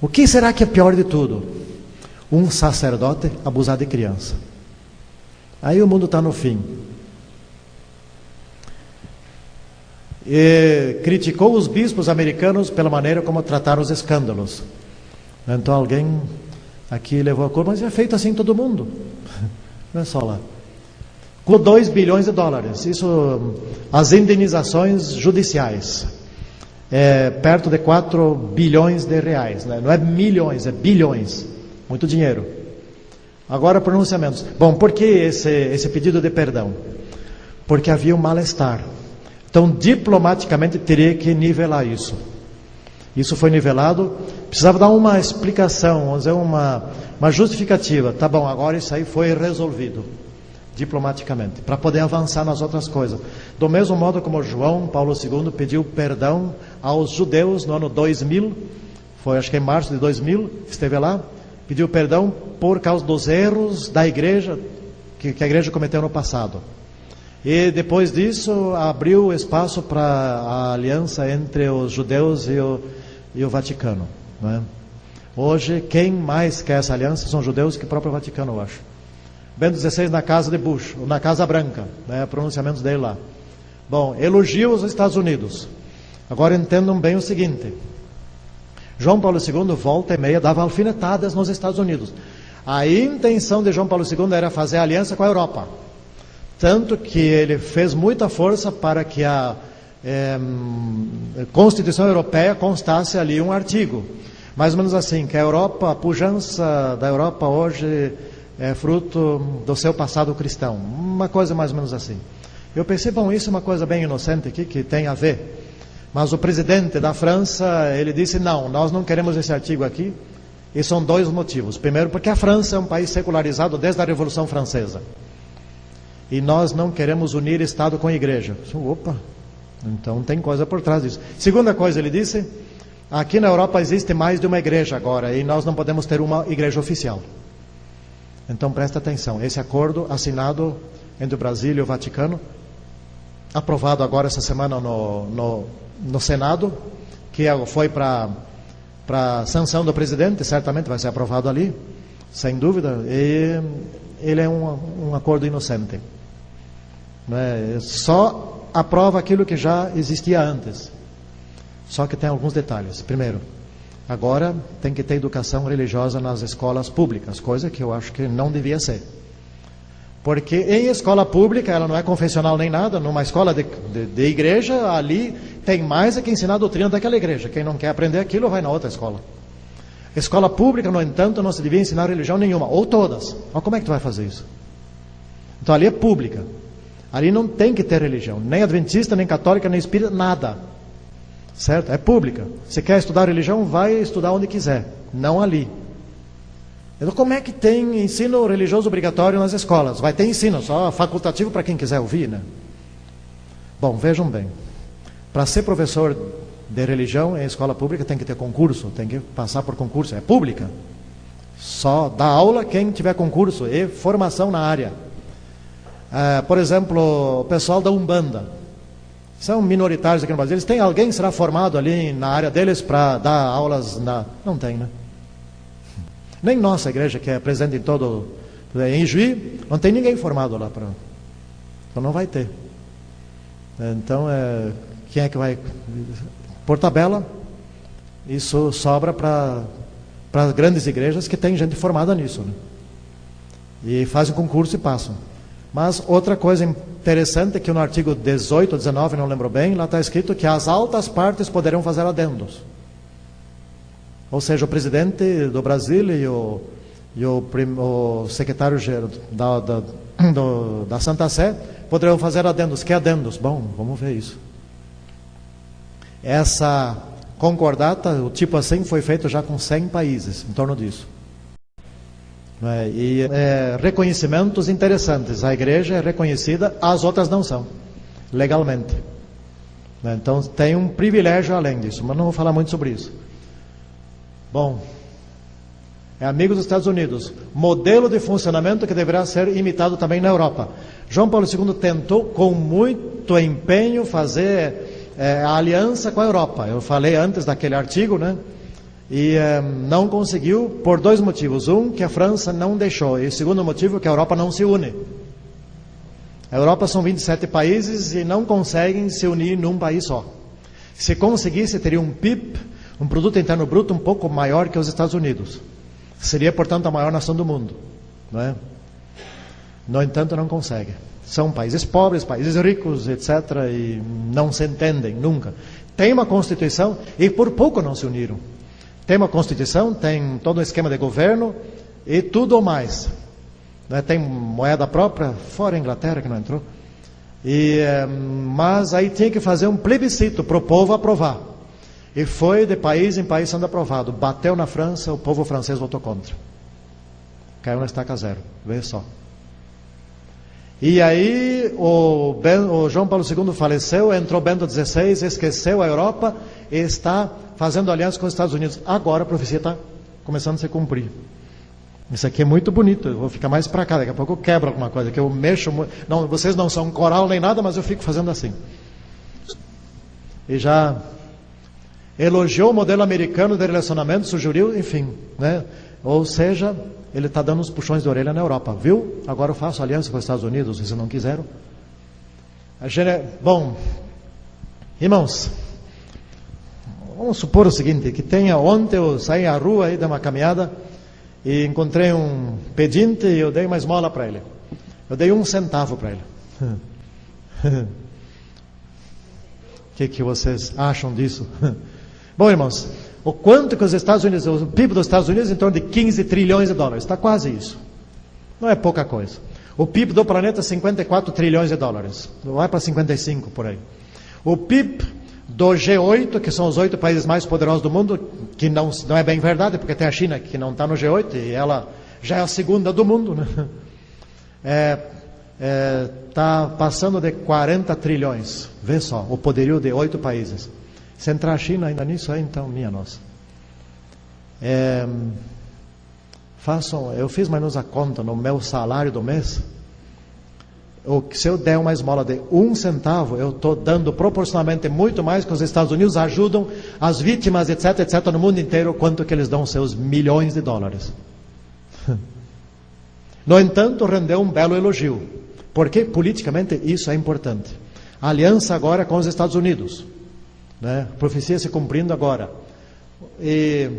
O que será que é pior de tudo? Um sacerdote abusar de criança. Aí o mundo está no fim. E criticou os bispos americanos pela maneira como trataram os escândalos. Então alguém aqui levou a cor, mas é feito assim em todo mundo. Não é só lá. Com 2 bilhões de dólares. Isso, as indenizações judiciais. Perto de 4 bilhões de reais. Né? Não é milhões, é bilhões. Muito dinheiro. Agora, pronunciamentos. Bom, por que esse pedido de perdão? Porque havia um mal-estar. Então, diplomaticamente, teria que nivelar isso. Isso foi nivelado. Precisava dar uma explicação, vamos dizer, uma justificativa. Tá bom, agora isso aí foi resolvido. Diplomaticamente, para poder avançar nas outras coisas. Do mesmo modo como João Paulo II pediu perdão aos judeus no ano 2000, foi acho que em março de 2000, esteve lá, pediu perdão por causa dos erros da igreja, que a igreja cometeu no passado. E depois disso abriu espaço para a aliança entre os judeus e o Vaticano. Não é? Hoje, quem mais quer essa aliança são judeus que o próprio Vaticano, eu acho. Bento XVI na casa de Bush, ou na Casa Branca, né, pronunciamentos dele lá. Bom, elogio os Estados Unidos. Agora entendam bem o seguinte: João Paulo II, volta e meia, dava alfinetadas nos Estados Unidos. A intenção de João Paulo II era fazer aliança com a Europa. Tanto que ele fez muita força para que a Constituição Europeia constasse ali um artigo. Mais ou menos assim, que a Europa, a pujança da Europa hoje é fruto do seu passado cristão. Uma coisa mais ou menos assim. Eu pensei, bom, isso é uma coisa bem inocente aqui, que tem a ver. Mas o presidente da França, ele disse, não, nós não queremos esse artigo aqui. E são 2 motivos. Primeiro, porque a França é um país secularizado desde a Revolução Francesa. E nós não queremos unir Estado com Igreja. Opa, então tem coisa por trás disso. Segunda coisa, ele disse, aqui na Europa existe mais de uma igreja agora, e nós não podemos ter uma igreja oficial. Então presta atenção, esse acordo assinado entre o Brasil e o Vaticano, aprovado agora essa semana no Senado, que foi para sanção do presidente, certamente vai ser aprovado ali, sem dúvida, e ele é um acordo inocente. Só aprova aquilo que já existia antes, só que tem alguns detalhes. Primeiro, agora tem que ter educação religiosa nas escolas públicas, coisa que eu acho que não devia ser. Porque em escola pública, ela não é confessional nem nada, numa escola de igreja, ali tem mais que ensinar a doutrina daquela igreja. Quem não quer aprender aquilo, vai na outra escola. Escola pública, no entanto, não se devia ensinar religião nenhuma, ou todas. Mas como é que tu vai fazer isso? Então ali é pública. Ali não tem que ter religião, nem adventista, nem católica, nem espírita, nada. Certo? É pública. Se quer estudar religião, vai estudar onde quiser, não ali. Então como é que tem ensino religioso obrigatório nas escolas? Vai ter ensino, só facultativo para quem quiser ouvir, né? Bom, vejam bem. Para ser professor de religião em escola pública tem que ter concurso, tem que passar por concurso, é pública. Só dá aula quem tiver concurso e formação na área. Por exemplo, o pessoal da Umbanda, são minoritários aqui no Brasil, eles têm alguém que será formado ali na área deles para dar aulas Não tem, né? Nem nossa igreja, que é presente em Juí, não tem ninguém formado lá para. Então não vai ter. Então, quem é que vai? Por tabela, isso sobra para as grandes igrejas que tem gente formada nisso, né? E fazem concurso e passam. Mas outra coisa interessante é que no artigo 18 ou 19, não lembro bem, lá está escrito que as altas partes poderão fazer adendos. Ou seja, o presidente do Brasil e o secretário-geral da Santa Sé poderão fazer adendos. Que adendos? Bom, vamos ver isso. Essa concordata, o tipo assim, foi feito já com 100 países em torno disso. E reconhecimentos interessantes. A igreja é reconhecida, as outras não são, legalmente. Então tem um privilégio além disso, mas não vou falar muito sobre isso. Bom, amigos dos Estados Unidos, modelo de funcionamento que deverá ser imitado também na Europa. João Paulo II tentou com muito empenho fazer a aliança com a Europa. Eu falei antes daquele artigo, né? E não conseguiu por dois motivos. Um, que a França não deixou. E o segundo motivo, que a Europa não se une. A Europa são 27 países e não conseguem se unir num país só. Se conseguisse, teria um PIB, um produto interno bruto, um pouco maior que os Estados Unidos. Seria, portanto, a maior nação do mundo. Não é? No entanto, não consegue. São países pobres, países ricos, etc. E não se entendem nunca. Tem uma Constituição e por pouco não se uniram. Tem uma Constituição, tem todo um esquema de governo e tudo ou mais. Tem moeda própria, fora a Inglaterra que não entrou. Mas aí tinha que fazer um plebiscito para o povo aprovar. E foi de país em país sendo aprovado. Bateu na França, o povo francês votou contra. Caiu na estaca zero, veja só. E aí o João Paulo II faleceu, entrou Bento XVI, esqueceu a Europa e está fazendo aliança com os Estados Unidos. Agora a profecia está começando a se cumprir. Isso aqui é muito bonito, eu vou ficar mais para cá, daqui a pouco eu quebro alguma coisa, que eu mexo, não, vocês não são coral nem nada, mas eu fico fazendo assim. E já elogiou o modelo americano de relacionamento, sugeriu, enfim, né? Ou seja, ele está dando uns puxões de orelha na Europa, viu? Agora eu faço aliança com os Estados Unidos, se não quiseram. Bom, irmãos, vamos supor o seguinte, que ontem eu saí à rua aí, dei uma caminhada, e encontrei um pedinte e eu dei uma esmola para ele. Eu dei 1 centavo para ele. O que vocês acham disso? Bom, irmãos, o quanto que os Estados Unidos, o PIB dos Estados Unidos é em torno de 15 trilhões de dólares. Está quase isso. Não é pouca coisa. O PIB do planeta é 54 trilhões de dólares. Vai para 55 por aí. O PIB do G8, que são os 8 países mais poderosos do mundo, que não é bem verdade, porque tem a China que não está no G8, e ela já é a segunda do mundo, né? Está passando de 40 trilhões. Vê só, o poderio de 8 países. Se entrar a China ainda nisso, aí então, minha nossa. Eu fiz mais ou menos a conta no meu salário do mês. Se eu der uma esmola de 1 centavo, eu estou dando proporcionalmente muito mais que os Estados Unidos ajudam as vítimas, etc, etc, no mundo inteiro, quanto que eles dão seus milhões de dólares. No entanto, rendeu um belo elogio, porque politicamente isso é importante. A aliança agora com os Estados Unidos, né? A profecia se cumprindo agora. E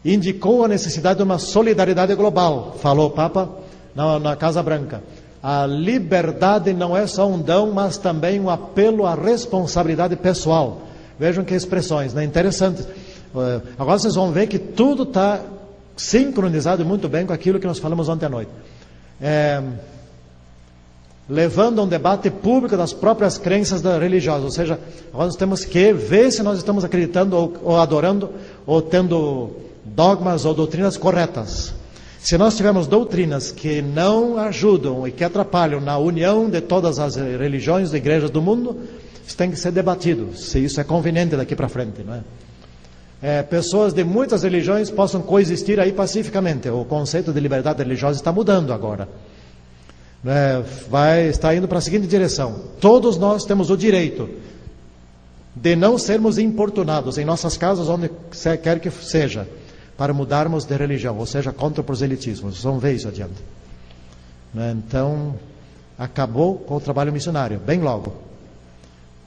indicou a necessidade de uma solidariedade global, falou o Papa na Casa Branca. A liberdade não é só um dom, mas também um apelo à responsabilidade pessoal. Vejam que expressões, né? Interessantes. Agora vocês vão ver que tudo está sincronizado muito bem com aquilo que nós falamos ontem à noite. Levando a um debate público das próprias crenças religiosas. Ou seja, agora nós temos que ver se nós estamos acreditando ou adorando ou tendo dogmas ou doutrinas corretas. Se nós tivermos doutrinas que não ajudam e que atrapalham na união de todas as religiões e igrejas do mundo, isso tem que ser debatido, se isso é conveniente daqui para frente, não é? Pessoas de muitas religiões possam coexistir aí pacificamente. O conceito de liberdade religiosa está mudando agora. Está indo para a seguinte direção: todos nós temos o direito de não sermos importunados em nossas casas, onde quer que seja, para mudarmos de religião, ou seja, contra o proselitismo. Vocês vão ver isso adiante. Então, acabou com o trabalho missionário, bem logo.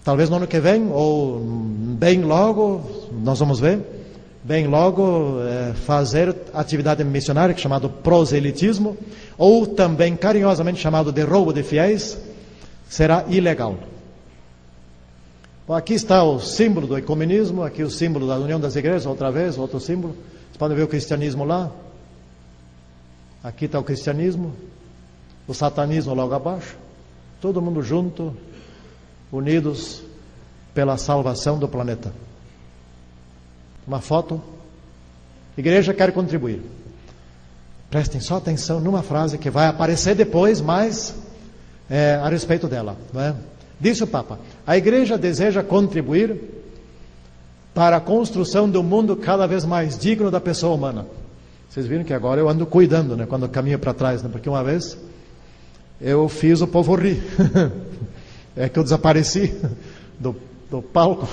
Talvez no ano que vem, ou bem logo, nós vamos ver, bem logo fazer atividade missionária, que é chamado proselitismo, ou também carinhosamente chamado de roubo de fiéis, será ilegal. Bom, aqui está o símbolo do ecumenismo, aqui o símbolo da união das igrejas, outra vez, outro símbolo. Vocês podem ver o cristianismo lá. Aqui está o cristianismo, o satanismo logo abaixo. Todo mundo junto, unidos pela salvação do planeta. Uma foto. Igreja quer contribuir. Prestem só atenção numa frase que vai aparecer depois, mas a respeito dela, não é? Disse o Papa: a igreja deseja contribuir para a construção de um mundo cada vez mais digno da pessoa humana. Vocês viram que agora eu ando cuidando, né, quando eu caminho para trás, né, porque uma vez eu fiz o povo rir. É que eu desapareci do palco.